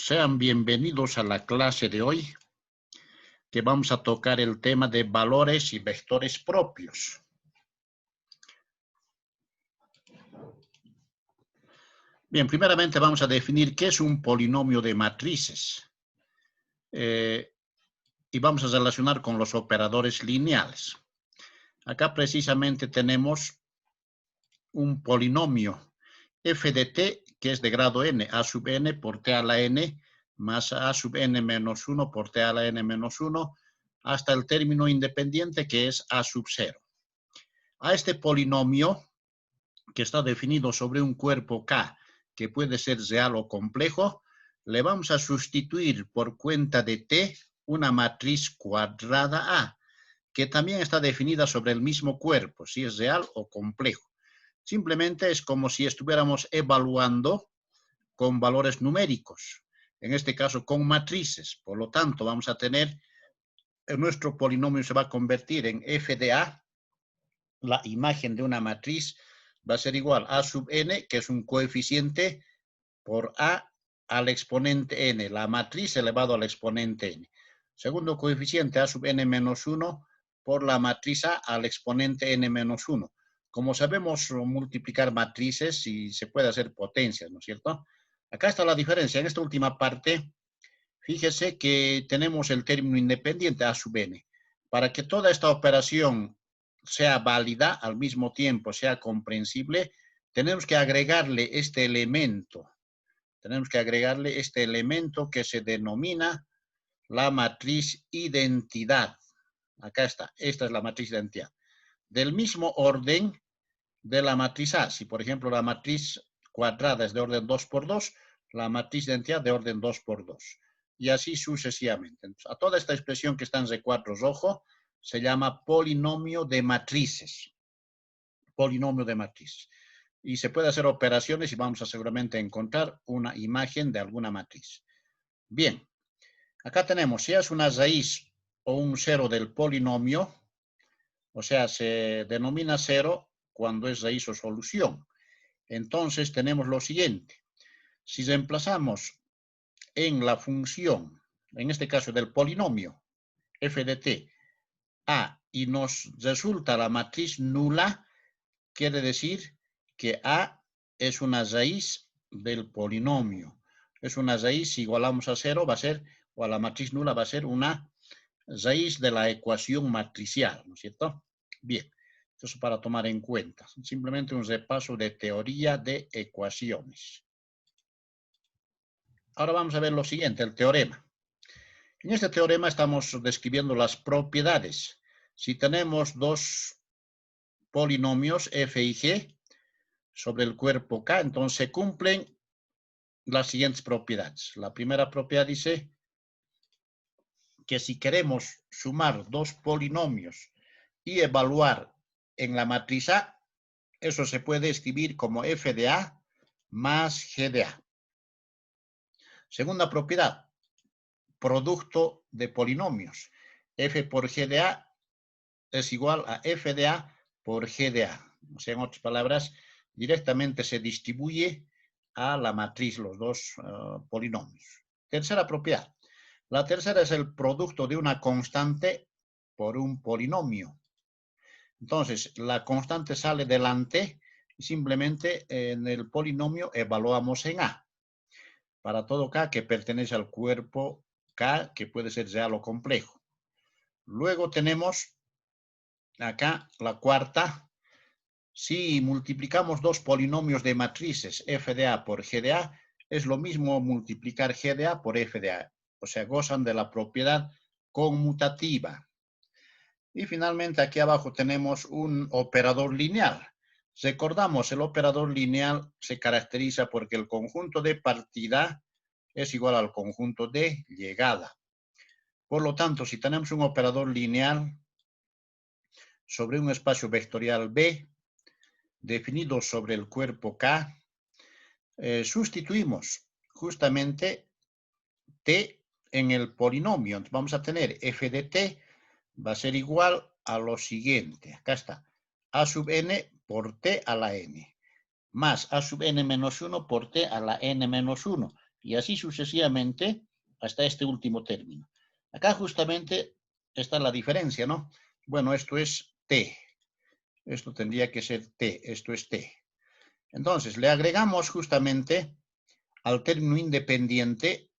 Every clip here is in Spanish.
Sean bienvenidos a la clase de hoy, que vamos a tocar el tema de valores y vectores propios. Bien, primeramente vamos a definir qué es un polinomio de matrices. Y vamos a relacionar con los operadores lineales. Acá precisamente tenemos un polinomio f de t, que es de grado n, a sub n por t a la n, más a sub n menos 1 por t a la n menos 1, hasta el término independiente que es a sub 0. A este polinomio, que está definido sobre un cuerpo K, que puede ser real o complejo, le vamos a sustituir por cuenta de T una matriz cuadrada A, que también está definida sobre el mismo cuerpo, si es real o complejo. Simplemente es como si estuviéramos evaluando con valores numéricos, en este caso con matrices. Por lo tanto, vamos a tener, nuestro polinomio se va a convertir en f de A, la imagen de una matriz va a ser igual a sub n, que es un coeficiente, por a al exponente n, la matriz elevado al exponente n. Segundo coeficiente, a sub n menos 1 por la matriz a al exponente n menos 1. Como sabemos multiplicar matrices y se puede hacer potencias, ¿no es cierto? Acá está la diferencia. En esta última parte, fíjese que tenemos el término independiente a sub n. Para que toda esta operación sea válida, al mismo tiempo sea comprensible, tenemos que agregarle este elemento. Tenemos que agregarle este elemento que se denomina la matriz identidad. Acá está, esta es la matriz identidad. Del mismo orden de la matriz A. Si, por ejemplo, la matriz cuadrada es de orden 2 por 2, la matriz de identidad de orden 2 por 2. Y así sucesivamente. Entonces, a toda esta expresión que está en recuadro rojo se llama polinomio de matrices. Polinomio de matrices. Y se puede hacer operaciones y vamos a seguramente encontrar una imagen de alguna matriz. Bien, acá tenemos, si es una raíz o un cero del polinomio, o sea, se denomina cero cuando es raíz o solución. Entonces tenemos lo siguiente. Si reemplazamos en la función, en este caso del polinomio, f de t, a, y nos resulta la matriz nula, quiere decir que a es una raíz del polinomio. Es una raíz, si igualamos a 0, va a ser, o a la matriz nula, va a ser una raíz de la ecuación matricial, ¿no es cierto? Bien, eso para tomar en cuenta. Simplemente un repaso de teoría de ecuaciones. Ahora vamos a ver lo siguiente, el teorema. En este teorema estamos describiendo las propiedades. Si tenemos dos polinomios f y g sobre el cuerpo K, entonces se cumplen las siguientes propiedades. La primera propiedad dice que si queremos sumar dos polinomios y evaluar en la matriz A, eso se puede escribir como f de A más g de A. Segunda propiedad, producto de polinomios. F por g de A es igual a f de A por g de A. O sea, en otras palabras, directamente se distribuye a la matriz los dos polinomios. Tercera propiedad. La tercera es el producto de una constante por un polinomio. Entonces, la constante sale delante y simplemente en el polinomio evaluamos en A. Para todo K que pertenece al cuerpo K, que puede ser real o complejo. Luego tenemos acá la cuarta. Si multiplicamos dos polinomios de matrices f de A por g de A, es lo mismo multiplicar g de A por f de A. O sea, gozan de la propiedad conmutativa. Y finalmente aquí abajo tenemos un operador lineal. Recordamos, el operador lineal se caracteriza porque el conjunto de partida es igual al conjunto de llegada. Por lo tanto, si tenemos un operador lineal sobre un espacio vectorial B, definido sobre el cuerpo K, sustituimos justamente T en el polinomio. Entonces vamos a tener f de T va a ser igual a lo siguiente. Acá está. A sub n por T a la n. Más A sub n menos 1 por T a la n menos 1. y así sucesivamente hasta este último término. Acá justamente está la diferencia, ¿no? Bueno, esto es T. Esto tendría que ser T. Esto es T. Entonces, le agregamos justamente al término independiente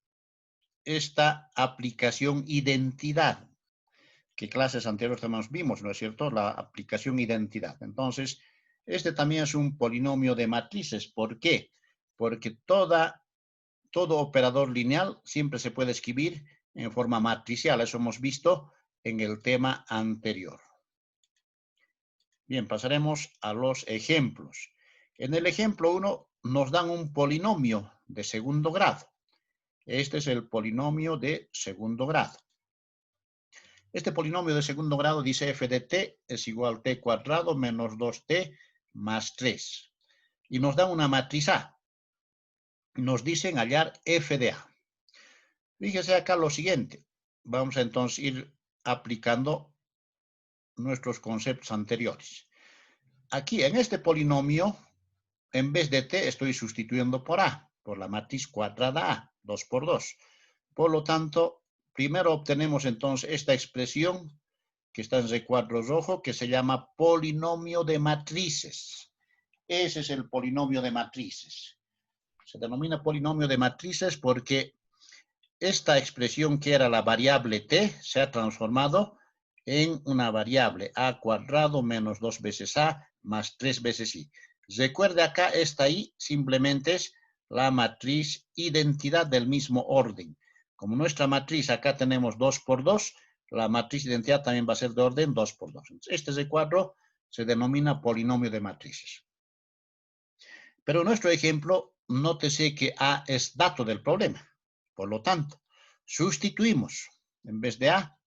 esta aplicación identidad, que clases anteriores también vimos, ¿no es cierto? La aplicación identidad. Entonces, este también es un polinomio de matrices. ¿Por qué? Porque todo operador lineal siempre se puede escribir en forma matricial. Eso hemos visto en el tema anterior. Bien, pasaremos a los ejemplos. En el ejemplo 1 nos dan un polinomio de segundo grado. Este es el polinomio de segundo grado. Este polinomio de segundo grado dice f de t es igual a t cuadrado menos 2t más 3. Y nos da una matriz A. Nos dicen hallar f de A. Fíjese acá lo siguiente. Vamos a entonces ir aplicando nuestros conceptos anteriores. Aquí en este polinomio, en vez de t estoy sustituyendo por A, por la matriz cuadrada A, 2 por 2. Por lo tanto, primero obtenemos entonces esta expresión que está en recuadro rojo, que se llama polinomio de matrices. Ese es el polinomio de matrices. Se denomina polinomio de matrices porque esta expresión que era la variable t se ha transformado en una variable a cuadrado menos 2 veces a más 3 veces i. Recuerde acá, esta i simplemente es la matriz identidad del mismo orden. Como nuestra matriz acá tenemos 2 por 2, la matriz identidad también va a ser de orden 2 por 2. Entonces, este recuadro se denomina polinomio de matrices. Pero en nuestro ejemplo, nótese que A es dato del problema. Por lo tanto, sustituimos, en vez de A,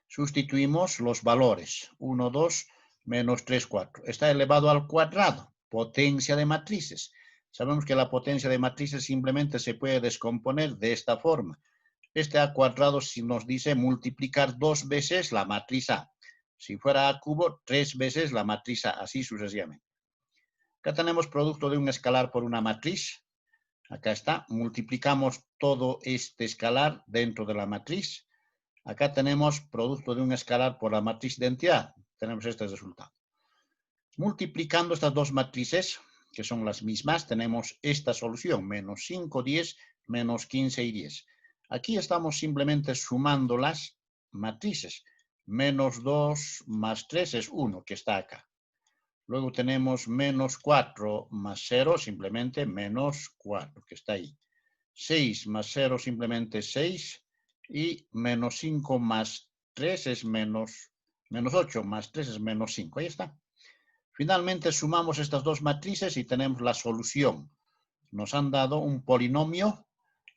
sustituimos los valores. 1, 2, menos 3, 4. Está elevado al cuadrado, potencia de matrices. Sabemos que la potencia de matrices simplemente se puede descomponer de esta forma. Este A cuadrado nos dice multiplicar 2 veces la matriz A. Si fuera A cubo, 3 veces la matriz A, así sucesivamente. Acá tenemos producto de un escalar por una matriz. Acá está, multiplicamos todo este escalar dentro de la matriz. Acá tenemos producto de un escalar por la matriz de identidad. Tenemos este resultado. Multiplicando estas dos matrices, que son las mismas, tenemos esta solución, menos 5, 10, menos 15 y 10. Aquí estamos simplemente sumando las matrices. Menos 2 más 3 es 1, que está acá. Luego tenemos menos 4 más 0, simplemente menos 4, que está ahí. 6 más 0, simplemente 6. Y menos 5 más 3 es menos 8, más 3 es menos 5. Ahí está. Finalmente sumamos estas dos matrices y tenemos la solución. Nos han dado un polinomio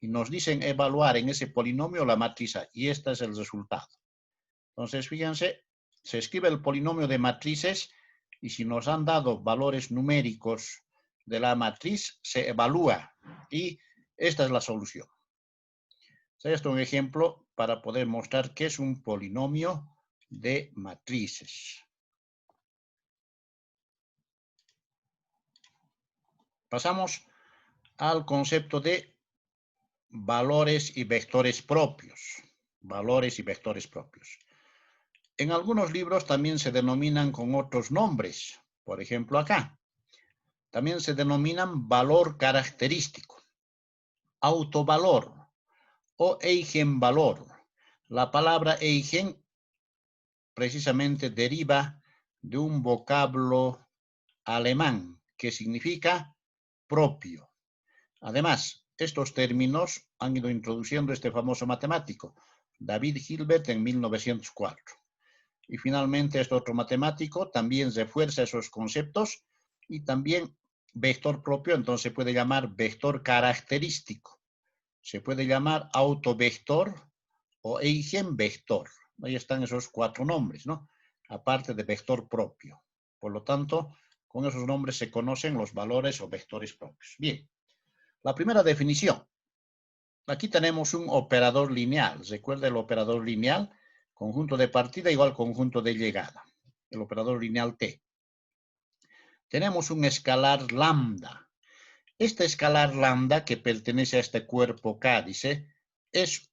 y nos dicen evaluar en ese polinomio la matriz A. Y este es el resultado. Entonces, fíjense, se escribe el polinomio de matrices y si nos han dado valores numéricos de la matriz, se evalúa y esta es la solución. Esto es un ejemplo para poder mostrar qué es un polinomio de matrices. Pasamos al concepto de valores y vectores propios. Valores y vectores propios. En algunos libros también se denominan con otros nombres. Por ejemplo, acá. También se denominan valor característico, autovalor o eigenvalor. La palabra eigen precisamente deriva de un vocablo alemán que significa propio. Además, estos términos han ido introduciendo este famoso matemático, David Hilbert, en 1904. Y finalmente, este otro matemático también refuerza esos conceptos y también vector propio, entonces se puede llamar vector característico. Se puede llamar autovector o eigenvector. Ahí están esos cuatro nombres, ¿no? Aparte de vector propio. Por lo tanto, con esos nombres se conocen los valores o vectores propios. Bien, la primera definición. Aquí tenemos un operador lineal. ¿Recuerda el operador lineal? Conjunto de partida igual conjunto de llegada. El operador lineal T. Tenemos un escalar lambda. Este escalar lambda que pertenece a este cuerpo K, dice, es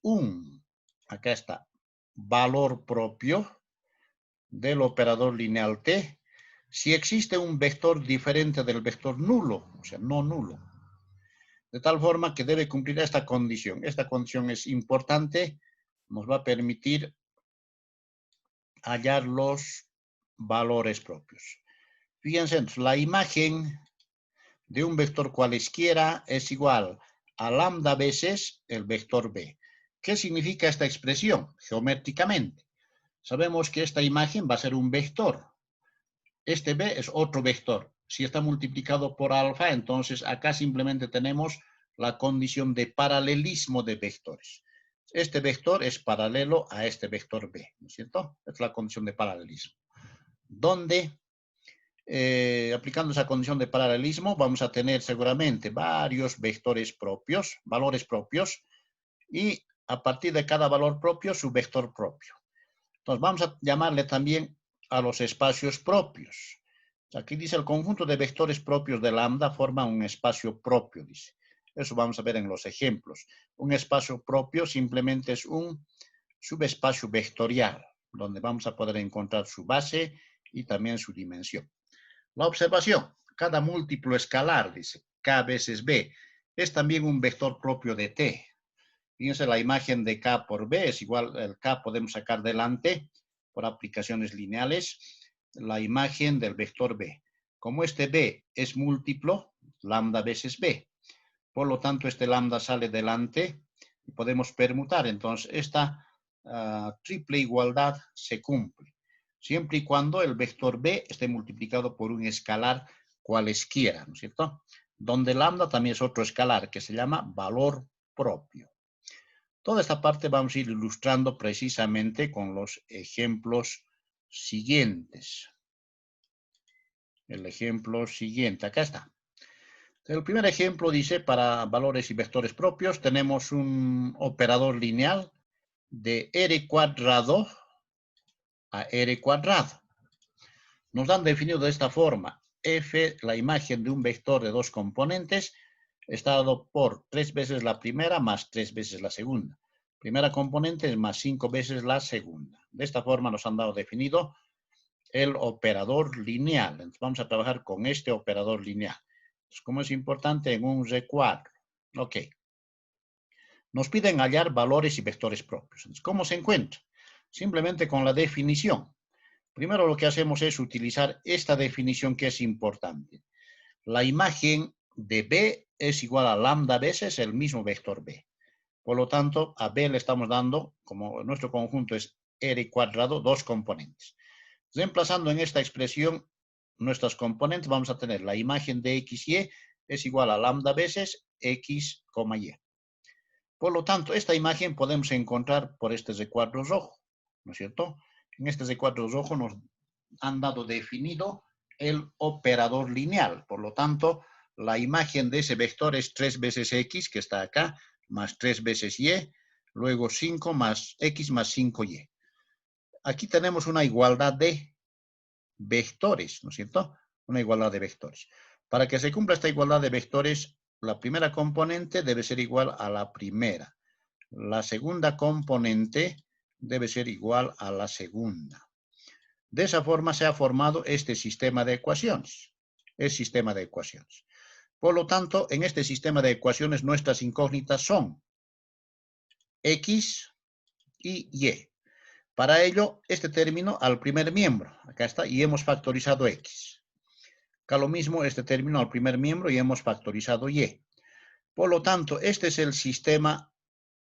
acá está, valor propio del operador lineal T si existe un vector diferente del vector nulo, o sea, no nulo. De tal forma que debe cumplir esta condición. Esta condición es importante, nos va a permitir hallar los valores propios. Fíjense, la imagen de un vector cualesquiera es igual a lambda veces el vector B. ¿Qué significa esta expresión geométricamente? Sabemos que esta imagen va a ser un vector. Este B es otro vector. Si está multiplicado por alfa, entonces acá simplemente tenemos la condición de paralelismo de vectores. Este vector es paralelo a este vector B, ¿no es cierto? Es la condición de paralelismo. Donde, aplicando esa condición de paralelismo, vamos a tener seguramente varios vectores propios, valores propios, y a partir de cada valor propio, su vector propio. Entonces, vamos a llamarle también a los espacios propios. Aquí dice el conjunto de vectores propios de lambda forma un espacio propio, dice. Eso vamos a ver en los ejemplos. Un espacio propio simplemente es un subespacio vectorial, donde vamos a poder encontrar su base y también su dimensión. La observación, cada múltiplo escalar, dice, K veces B, es también un vector propio de T. Fíjense, la imagen de K por B es igual, el K podemos sacar delante por aplicaciones lineales, la imagen del vector B. Como este B es múltiplo, lambda veces B, por lo tanto este lambda sale delante y podemos permutar. Entonces esta triple igualdad se cumple, siempre y cuando el vector B esté multiplicado por un escalar cualesquiera, ¿no es cierto? Donde lambda también es otro escalar que se llama valor propio. Toda esta parte vamos a ir ilustrando precisamente con los ejemplos siguientes. El ejemplo siguiente, acá está. El primer ejemplo dice, para valores y vectores propios, tenemos un operador lineal de r cuadrado a r cuadrado. Nos han definido de esta forma. F, la imagen de un vector de dos componentes, está dado por 3 veces la primera más 3 veces la segunda. Primera componente es más 5 veces la segunda. De esta forma nos han dado definido el operador lineal. Entonces vamos a trabajar con este operador lineal. Entonces, como es importante en un recuadro. Ok. Nos piden hallar valores y vectores propios. Entonces, ¿cómo se encuentra? Simplemente con la definición. Primero lo que hacemos es utilizar esta definición que es importante. La imagen de B es igual a lambda veces el mismo vector B. Por lo tanto, a B le estamos dando, como nuestro conjunto es R cuadrado, dos componentes. Reemplazando en esta expresión nuestras componentes, vamos a tener la imagen de X, Y es igual a lambda veces X, Y. Por lo tanto, esta imagen podemos encontrar por este recuadro rojo, ¿no es cierto? En este recuadro rojo nos han dado definido el operador lineal. Por lo tanto, la imagen de ese vector es 3 veces X, que está acá, más 3 veces Y, luego 5 más X más 5Y. Aquí tenemos una igualdad de vectores, ¿no es cierto? Una igualdad de vectores. Para que se cumpla esta igualdad de vectores, la primera componente debe ser igual a la primera. La segunda componente debe ser igual a la segunda. De esa forma se ha formado este sistema de ecuaciones. El sistema de ecuaciones. Por lo tanto, en este sistema de ecuaciones nuestras incógnitas son X y Y. Para ello, este término al primer miembro. Acá está, y hemos factorizado X. Acá lo mismo, este término al primer miembro y hemos factorizado Y. Por lo tanto, este es el sistema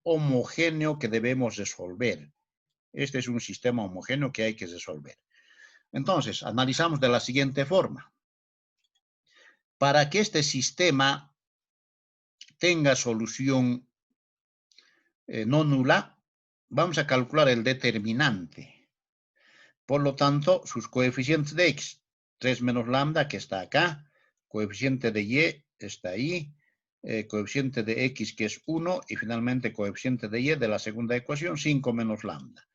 homogéneo que debemos resolver. Este es un sistema homogéneo que hay que resolver. Entonces, analizamos de la siguiente forma. Para que este sistema tenga solución no nula, vamos a calcular el determinante. Por lo tanto, sus coeficientes de X, 3 menos lambda, que está acá, coeficiente de Y, está ahí, coeficiente de X, que es 1, y finalmente coeficiente de Y de la segunda ecuación, 5 menos lambda.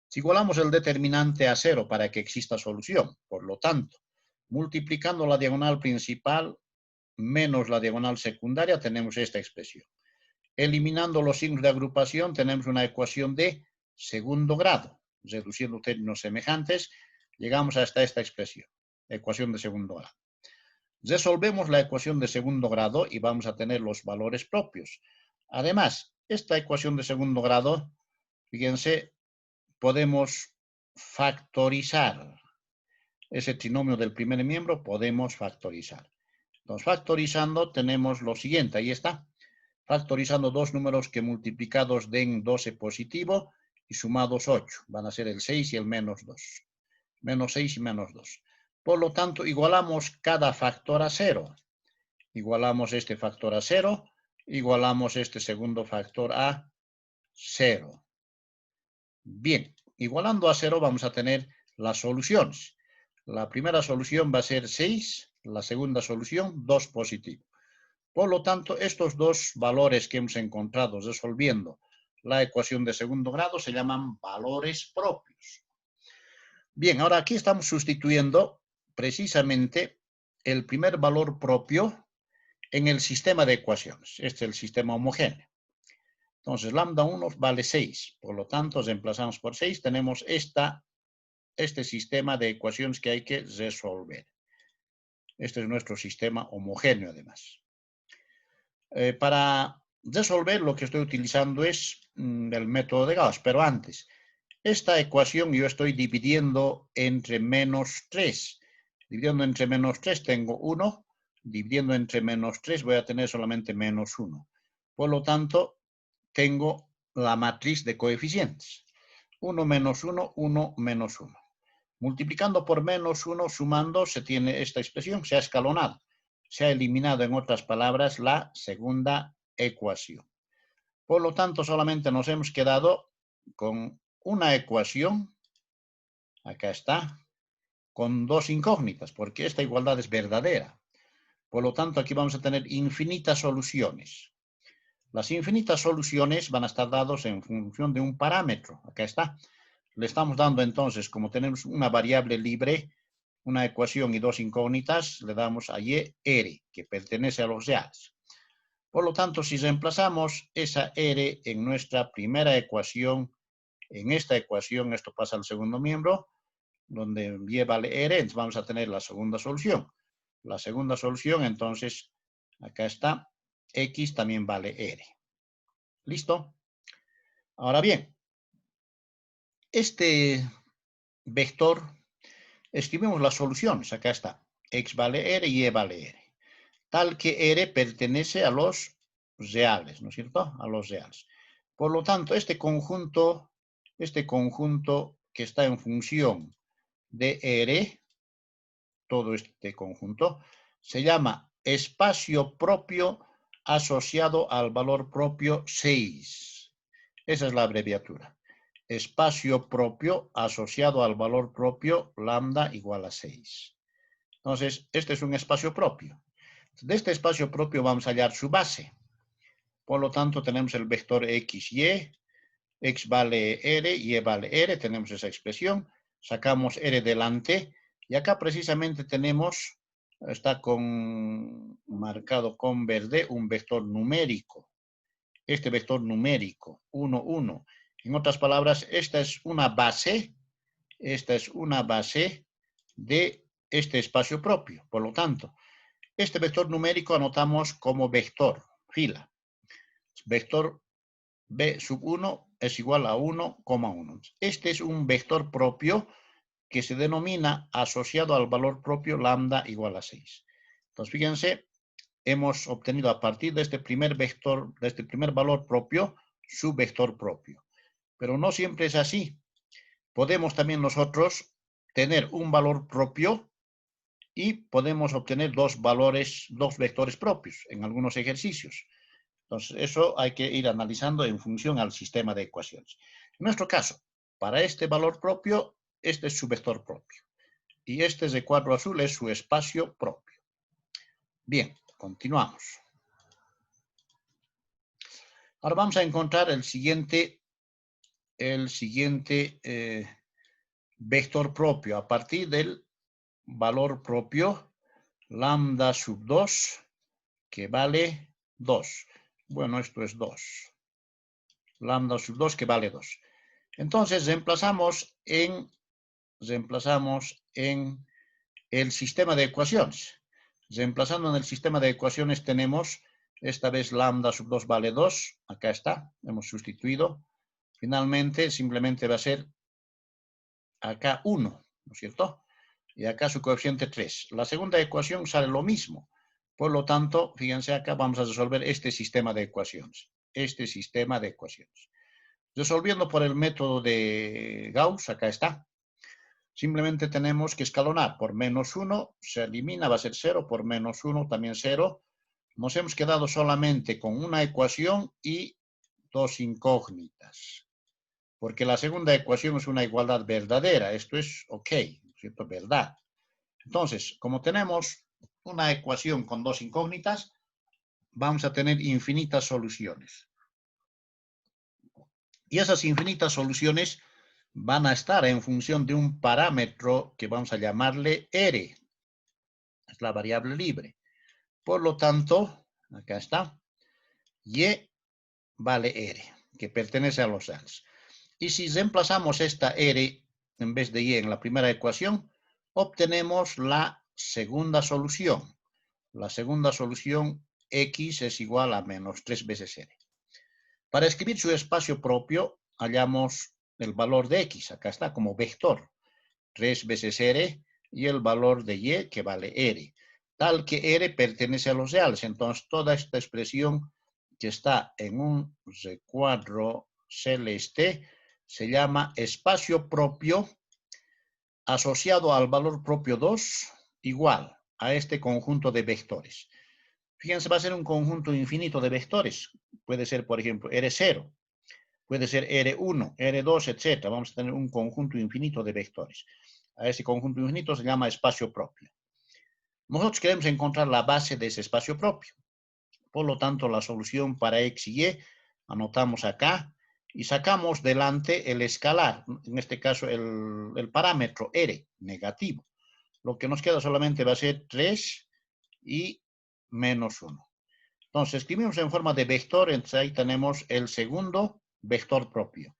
Si igualamos el determinante a 0 para que exista solución, por lo tanto, multiplicando la diagonal principal menos la diagonal secundaria, tenemos esta expresión. Eliminando los signos de agrupación, tenemos una ecuación de segundo grado. Reduciendo términos semejantes, llegamos hasta esta expresión, ecuación de segundo grado. Resolvemos la ecuación de segundo grado y vamos a tener los valores propios. Además, esta ecuación de segundo grado, fíjense, podemos factorizar. Ese trinomio del primer miembro podemos factorizar. Entonces, factorizando tenemos lo siguiente, ahí está. Factorizando dos números que multiplicados den 12 positivo y sumados 8. Van a ser el 6 y el menos 2. Menos 6 y menos 2. Por lo tanto, igualamos cada factor a 0. Igualamos este factor a 0. Igualamos este segundo factor a 0. Bien, igualando a 0 vamos a tener las soluciones. La primera solución va a ser 6. La segunda solución, 2 positivo. Por lo tanto, estos dos valores que hemos encontrado resolviendo la ecuación de segundo grado se llaman valores propios. Bien, ahora aquí estamos sustituyendo precisamente el primer valor propio en el sistema de ecuaciones. Este es el sistema homogéneo. Entonces, lambda 1 vale 6. Por lo tanto, reemplazamos por 6. Tenemos este sistema de ecuaciones que hay que resolver. Este es nuestro sistema homogéneo, además. Para resolver lo que estoy utilizando es el método de Gauss, pero antes, esta ecuación yo estoy dividiendo entre menos 3. Dividiendo entre menos 3 tengo 1, dividiendo entre menos 3 voy a tener solamente menos 1. Por lo tanto, tengo la matriz de coeficientes. 1 menos 1, 1 menos 1. Multiplicando por menos 1, sumando, se tiene esta expresión, se ha escalonado. Se ha eliminado, en otras palabras, la segunda ecuación. Por lo tanto, solamente nos hemos quedado con una ecuación, acá está, con dos incógnitas, porque esta igualdad es verdadera. Por lo tanto, aquí vamos a tener infinitas soluciones. Las infinitas soluciones van a estar dadas en función de un parámetro. Acá está. Le estamos dando entonces, como tenemos una variable libre, una ecuación y dos incógnitas, le damos a y r, que pertenece a los reales. Por lo tanto, si reemplazamos esa r en nuestra primera ecuación, en esta ecuación, esto pasa al segundo miembro, donde y vale r, entonces vamos a tener la segunda solución. La segunda solución, entonces, acá está, x también vale r. ¿Listo? Ahora bien, este vector, escribimos las soluciones, acá está, x vale r y y vale r. Tal que r pertenece a los reales, ¿no es cierto? A los reales. Por lo tanto, este conjunto que está en función de r, todo este conjunto, se llama espacio propio asociado al valor propio 6. Esa es la abreviatura. Espacio propio asociado al valor propio lambda igual a 6. Entonces, este es un espacio propio. De este espacio propio vamos a hallar su base. Por lo tanto, tenemos el vector x, y. X vale r, y vale r. Tenemos esa expresión. Sacamos r delante. Y acá precisamente tenemos, está marcado con verde, un vector numérico. Este vector numérico, 1, 1. En otras palabras, esta es una base de este espacio propio. Por lo tanto, este vector numérico anotamos como vector, fila. Vector b sub 1 es igual a 1,1. Este es un vector propio que se denomina asociado al valor propio lambda igual a 6. Entonces, fíjense, hemos obtenido a partir de este primer vector, de este primer valor propio, su vector propio. Pero no siempre es así. Podemos también nosotros tener un valor propio y podemos obtener dos vectores propios en algunos ejercicios. Entonces, eso hay que ir analizando en función al sistema de ecuaciones. En nuestro caso, para este valor propio, este es su vector propio. Y este de cuadro azul es su espacio propio. Bien, continuamos. Ahora vamos a encontrar el siguiente vector propio a partir del valor propio lambda sub 2 que vale 2. Bueno, esto es 2. Lambda sub 2 que vale 2. Entonces, reemplazamos en el sistema de ecuaciones. Reemplazando en el sistema de ecuaciones tenemos, esta vez lambda sub 2 vale 2. Acá está, hemos sustituido. Finalmente, simplemente va a ser acá 1, ¿no es cierto? Y acá su coeficiente 3. La segunda ecuación sale lo mismo. Por lo tanto, fíjense acá, vamos a resolver este sistema de ecuaciones. Resolviendo por el método de Gauss, acá está. Simplemente tenemos que escalonar. Por menos 1 se elimina, va a ser 0. Por menos 1 también 0. Nos hemos quedado solamente con una ecuación y dos incógnitas. Porque la segunda ecuación es una igualdad verdadera. Esto es ok, ¿cierto? Verdad. Entonces, como tenemos una ecuación con dos incógnitas, vamos a tener infinitas soluciones. Y esas infinitas soluciones van a estar en función de un parámetro que vamos a llamarle R. Es la variable libre. Por lo tanto, acá está, Y vale R, que pertenece a los reales. Y si reemplazamos esta R en vez de Y en la primera ecuación, obtenemos la segunda solución. La segunda solución, X es igual a menos 3 veces R. Para escribir su espacio propio, hallamos el valor de X, acá está, como vector. 3 veces R y el valor de Y, que vale R. Tal que R pertenece a los reales. Entonces, toda esta expresión que está en un recuadro celeste se llama espacio propio asociado al valor propio 2 igual a este conjunto de vectores. Fíjense, va a ser un conjunto infinito de vectores. Puede ser, por ejemplo, R0, puede ser R1, R2, etc. Vamos a tener un conjunto infinito de vectores. A ese conjunto infinito se llama espacio propio. Nosotros queremos encontrar la base de ese espacio propio. Por lo tanto, la solución para X y Y anotamos acá y sacamos delante el escalar, en este caso el parámetro R, negativo. Lo que nos queda solamente va a ser 3 y menos 1. Entonces, escribimos en forma de vector, entonces ahí tenemos el segundo vector propio.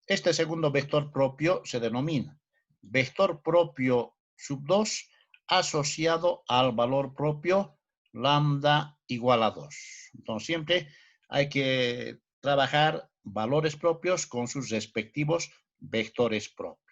Este segundo vector propio se denomina vector propio sub 2 asociado al valor propio lambda igual a 2. Entonces, siempre hay que trabajar valores propios con sus respectivos vectores propios.